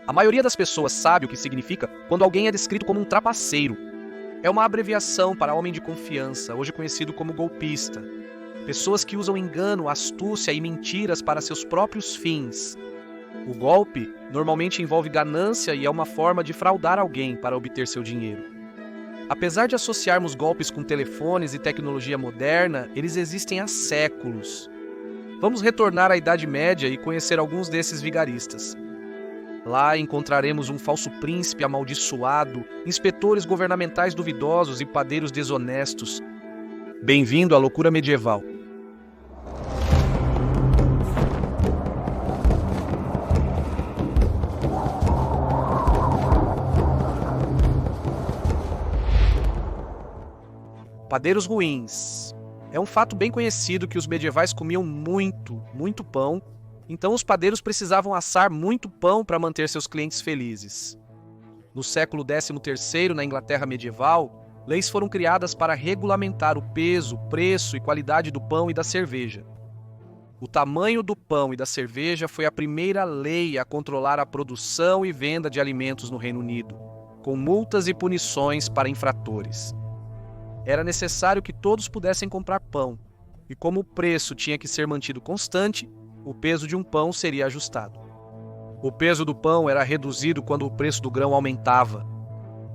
A maioria das pessoas sabe o que significa quando alguém é descrito como um trapaceiro. É uma abreviação para homem de confiança, hoje conhecido como golpista. Pessoas que usam engano, astúcia e mentiras para seus próprios fins. O golpe normalmente envolve ganância e é uma forma de fraudar alguém para obter seu dinheiro. Apesar de associarmos golpes com telefones e tecnologia moderna, eles existem há séculos. Vamos retornar à Idade Média e conhecer alguns desses vigaristas. Lá encontraremos um falso príncipe amaldiçoado, inspetores governamentais duvidosos e padeiros desonestos. Bem-vindo à loucura medieval. Padeiros ruins. É um fato bem conhecido que os medievais comiam muito pão, então os padeiros precisavam assar muito pão para manter seus clientes felizes. No século XIII, na Inglaterra medieval, leis foram criadas para regulamentar o peso, preço e qualidade do pão e da cerveja. O tamanho do pão e da cerveja foi a primeira lei a controlar a produção e venda de alimentos no Reino Unido, com multas e punições para infratores. Era necessário que todos pudessem comprar pão, e como o preço tinha que ser mantido constante, o peso de um pão seria ajustado. O peso do pão era reduzido quando o preço do grão aumentava.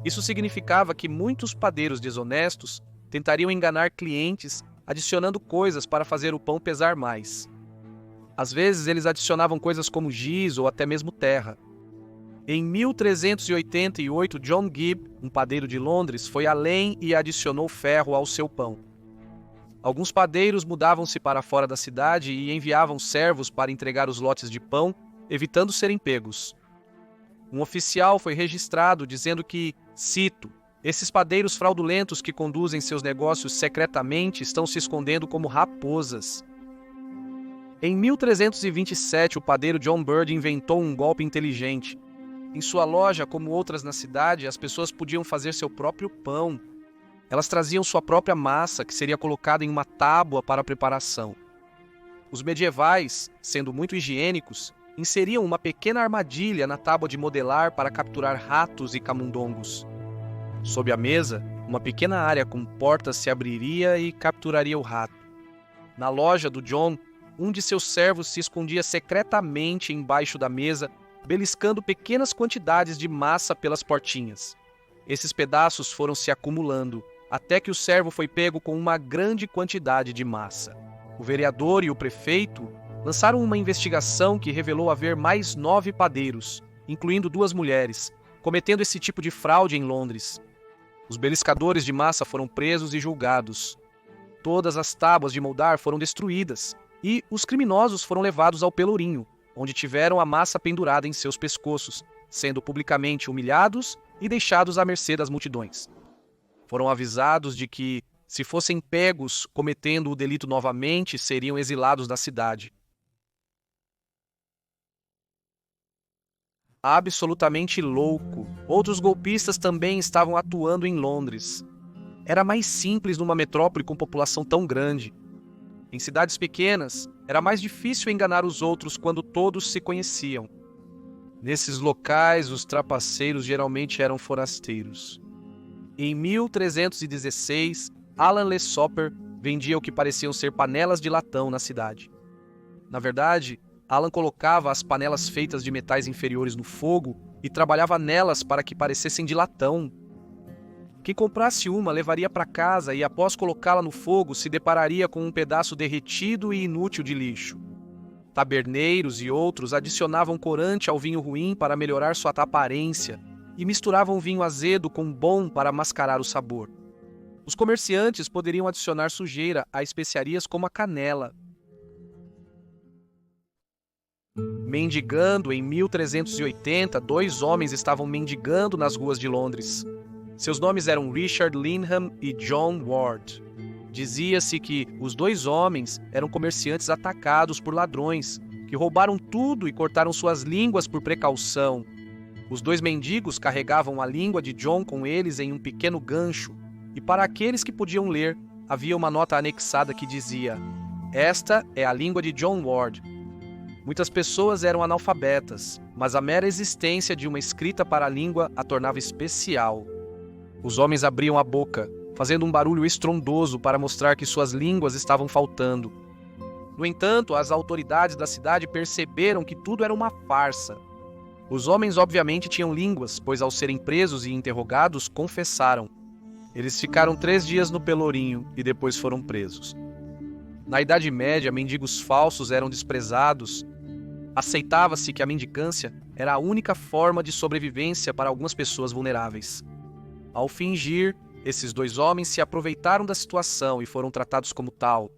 Isso significava que muitos padeiros desonestos tentariam enganar clientes adicionando coisas para fazer o pão pesar mais. Às vezes eles adicionavam coisas como giz ou até mesmo terra. Em 1388, John Gibb, um padeiro de Londres, foi além e adicionou ferro ao seu pão. Alguns padeiros mudavam-se para fora da cidade e enviavam servos para entregar os lotes de pão, evitando serem pegos. Um oficial foi registrado dizendo que, cito, esses padeiros fraudulentos que conduzem seus negócios secretamente estão se escondendo como raposas. Em 1327, o padeiro John Bird inventou um golpe inteligente. Em sua loja, como outras na cidade, as pessoas podiam fazer seu próprio pão. Elas traziam sua própria massa, que seria colocada em uma tábua para a preparação. Os medievais, sendo muito higiênicos, inseriam uma pequena armadilha na tábua de modelar para capturar ratos e camundongos. Sob a mesa, uma pequena área com portas se abriria e capturaria o rato. Na loja do John, um de seus servos se escondia secretamente embaixo da mesa, beliscando pequenas quantidades de massa pelas portinhas. Esses pedaços foram se acumulando, até que o servo foi pego com uma grande quantidade de massa. O vereador e o prefeito lançaram uma investigação que revelou haver mais 9 padeiros, incluindo 2 mulheres, cometendo esse tipo de fraude em Londres. Os beliscadores de massa foram presos e julgados. Todas as tábuas de moldar foram destruídas e os criminosos foram levados ao pelourinho, onde tiveram a massa pendurada em seus pescoços, sendo publicamente humilhados e deixados à mercê das multidões. Foram avisados de que, se fossem pegos cometendo o delito novamente, seriam exilados da cidade. Absolutamente louco, outros golpistas também estavam atuando em Londres. Era mais simples numa metrópole com população tão grande. Em cidades pequenas, era mais difícil enganar os outros quando todos se conheciam. Nesses locais, os trapaceiros geralmente eram forasteiros. Em 1316, Alan Le Soper vendia o que pareciam ser panelas de latão na cidade. Na verdade, Alan colocava as panelas feitas de metais inferiores no fogo e trabalhava nelas para que parecessem de latão. Quem comprasse uma levaria para casa e, após colocá-la no fogo, se depararia com um pedaço derretido e inútil de lixo. Taberneiros e outros adicionavam corante ao vinho ruim para melhorar sua aparência e misturavam vinho azedo com bom para mascarar o sabor. Os comerciantes poderiam adicionar sujeira a especiarias como a canela. Mendigando, em 1380, 2 homens estavam mendigando nas ruas de Londres. Seus nomes eram Richard Linham e John Ward. Dizia-se que os 2 homens eram comerciantes atacados por ladrões, que roubaram tudo e cortaram suas línguas por precaução. Os 2 mendigos carregavam a língua de John com eles em um pequeno gancho, e para aqueles que podiam ler, havia uma nota anexada que dizia: "Esta é a língua de John Ward." Muitas pessoas eram analfabetas, mas a mera existência de uma escrita para a língua a tornava especial. Os homens abriam a boca, fazendo um barulho estrondoso para mostrar que suas línguas estavam faltando. No entanto, as autoridades da cidade perceberam que tudo era uma farsa. Os homens obviamente tinham línguas, pois ao serem presos e interrogados, confessaram. Eles ficaram 3 dias no pelourinho e depois foram presos. Na Idade Média, mendigos falsos eram desprezados. Aceitava-se que a mendicância era a única forma de sobrevivência para algumas pessoas vulneráveis. Ao fingir, esses 2 homens se aproveitaram da situação e foram tratados como tal.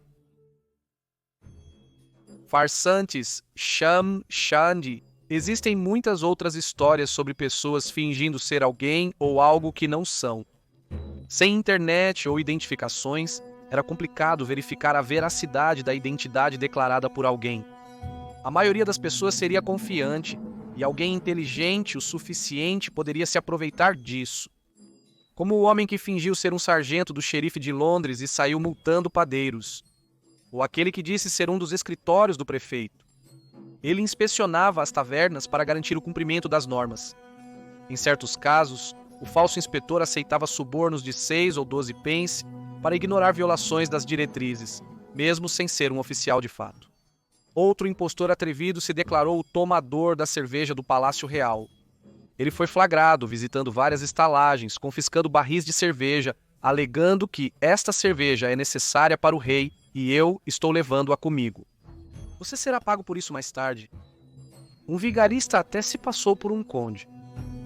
Farsantes, sham, shandi. Existem muitas outras histórias sobre pessoas fingindo ser alguém ou algo que não são. Sem internet ou identificações, era complicado verificar a veracidade da identidade declarada por alguém. A maioria das pessoas seria confiante, e alguém inteligente o suficiente poderia se aproveitar disso. Como o homem que fingiu ser um sargento do xerife de Londres e saiu multando padeiros. Ou aquele que disse ser um dos escritórios do prefeito. Ele inspecionava as tavernas para garantir o cumprimento das normas. Em certos casos, o falso inspetor aceitava subornos de 6 ou 12 pence para ignorar violações das diretrizes, mesmo sem ser um oficial de fato. Outro impostor atrevido se declarou o tomador da cerveja do Palácio Real. Ele foi flagrado visitando várias estalagens, confiscando barris de cerveja, alegando que esta cerveja é necessária para o rei e eu estou levando-a comigo. Você será pago por isso mais tarde. Um vigarista até se passou por um conde.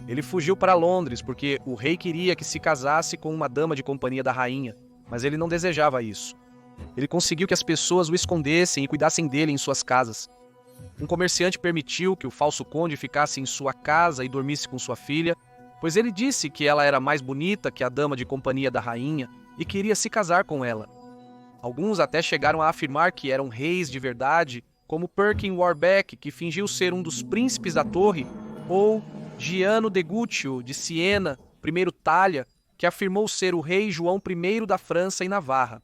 Ele fugiu para Londres porque o rei queria que se casasse com uma dama de companhia da rainha, mas ele não desejava isso. Ele conseguiu que as pessoas o escondessem e cuidassem dele em suas casas. Um comerciante permitiu que o falso conde ficasse em sua casa e dormisse com sua filha, pois ele disse que ela era mais bonita que a dama de companhia da rainha e queria se casar com ela. Alguns até chegaram a afirmar que eram reis de verdade, como Perkin Warbeck, que fingiu ser um dos príncipes da torre, ou Giano de Guccio, de Siena, primeiro Talha, que afirmou ser o rei João I da França e Navarra.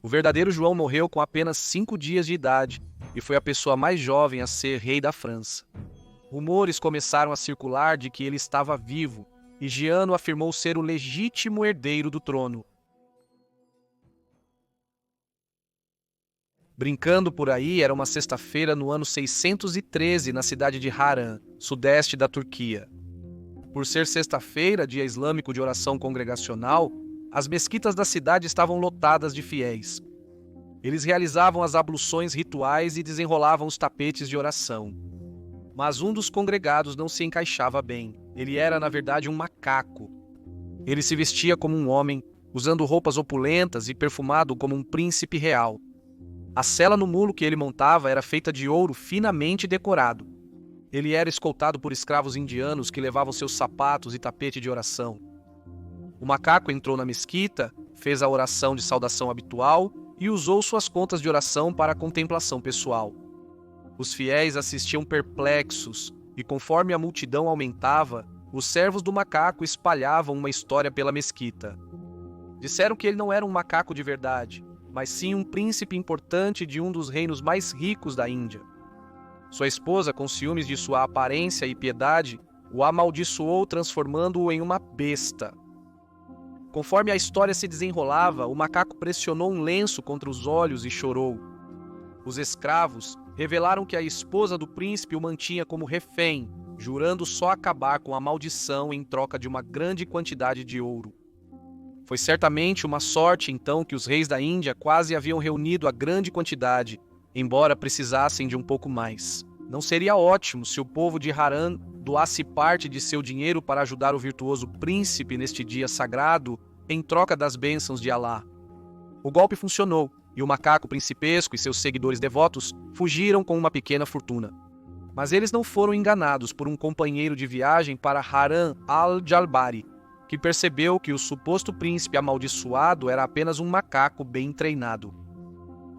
O verdadeiro João morreu com apenas 5 dias de idade e foi a pessoa mais jovem a ser rei da França. Rumores começaram a circular de que ele estava vivo, e Giano afirmou ser o legítimo herdeiro do trono. Brincando por aí, era uma sexta-feira no ano 613 na cidade de Harran, sudeste da Turquia. Por ser sexta-feira, dia islâmico de oração congregacional, as mesquitas da cidade estavam lotadas de fiéis. Eles realizavam as abluções rituais e desenrolavam os tapetes de oração. Mas um dos congregados não se encaixava bem. Ele era, na verdade, um macaco. Ele se vestia como um homem, usando roupas opulentas e perfumado como um príncipe real. A sela no mulo que ele montava era feita de ouro finamente decorado. Ele era escoltado por escravos indianos que levavam seus sapatos e tapete de oração. O macaco entrou na mesquita, fez a oração de saudação habitual e usou suas contas de oração para a contemplação pessoal. Os fiéis assistiam perplexos e, conforme a multidão aumentava, os servos do macaco espalhavam uma história pela mesquita. Disseram que ele não era um macaco de verdade, mas sim um príncipe importante de um dos reinos mais ricos da Índia. Sua esposa, com ciúmes de sua aparência e piedade, o amaldiçoou, transformando-o em uma besta. Conforme a história se desenrolava, o macaco pressionou um lenço contra os olhos e chorou. Os escravos revelaram que a esposa do príncipe o mantinha como refém, jurando só acabar com a maldição em troca de uma grande quantidade de ouro. Foi certamente uma sorte, então, que os reis da Índia quase haviam reunido a grande quantidade, embora precisassem de um pouco mais. Não seria ótimo se o povo de Harran doasse parte de seu dinheiro para ajudar o virtuoso príncipe neste dia sagrado, em troca das bênçãos de Alá? O golpe funcionou, e o macaco principesco e seus seguidores devotos fugiram com uma pequena fortuna. Mas eles não foram enganados por um companheiro de viagem para Harran al-Jalbari, que percebeu que o suposto príncipe amaldiçoado era apenas um macaco bem treinado.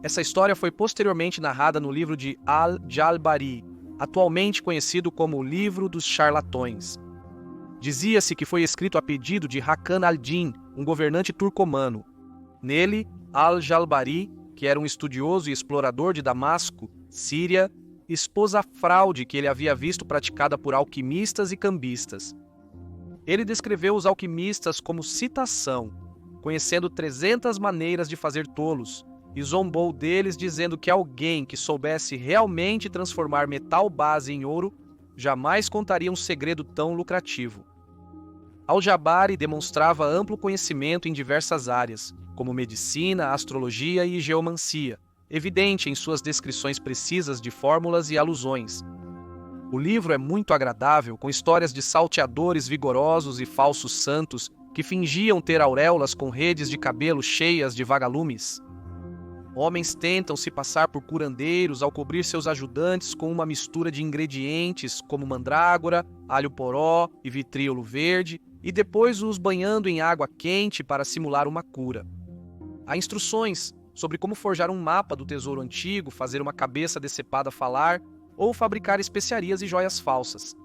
Essa história foi posteriormente narrada no livro de Al-Jalbari, atualmente conhecido como o Livro dos Charlatões. Dizia-se que foi escrito a pedido de Hakan al-Din, um governante turcomano. Nele, Al-Jalbari, que era um estudioso e explorador de Damasco, Síria, expôs a fraude que ele havia visto praticada por alquimistas e cambistas. Ele descreveu os alquimistas como citação, conhecendo 300 maneiras de fazer tolos, e zombou deles dizendo que alguém que soubesse realmente transformar metal base em ouro jamais contaria um segredo tão lucrativo. Al-Jabari demonstrava amplo conhecimento em diversas áreas, como medicina, astrologia e geomancia, evidente em suas descrições precisas de fórmulas e alusões. O livro é muito agradável, com histórias de salteadores vigorosos e falsos santos que fingiam ter auréolas com redes de cabelo cheias de vagalumes. Homens tentam se passar por curandeiros ao cobrir seus ajudantes com uma mistura de ingredientes como mandrágora, alho poró e vitríolo verde, e depois os banhando em água quente para simular uma cura. Há instruções sobre como forjar um mapa do tesouro antigo, fazer uma cabeça decepada falar ou fabricar especiarias e joias falsas.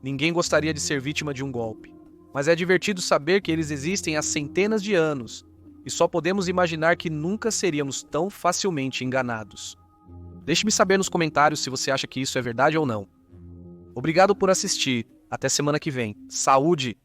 Ninguém gostaria de ser vítima de um golpe, mas é divertido saber que eles existem há centenas de anos e só podemos imaginar que nunca seríamos tão facilmente enganados. Deixe-me saber nos comentários se você acha que isso é verdade ou não. Obrigado por assistir. Até semana que vem. Saúde!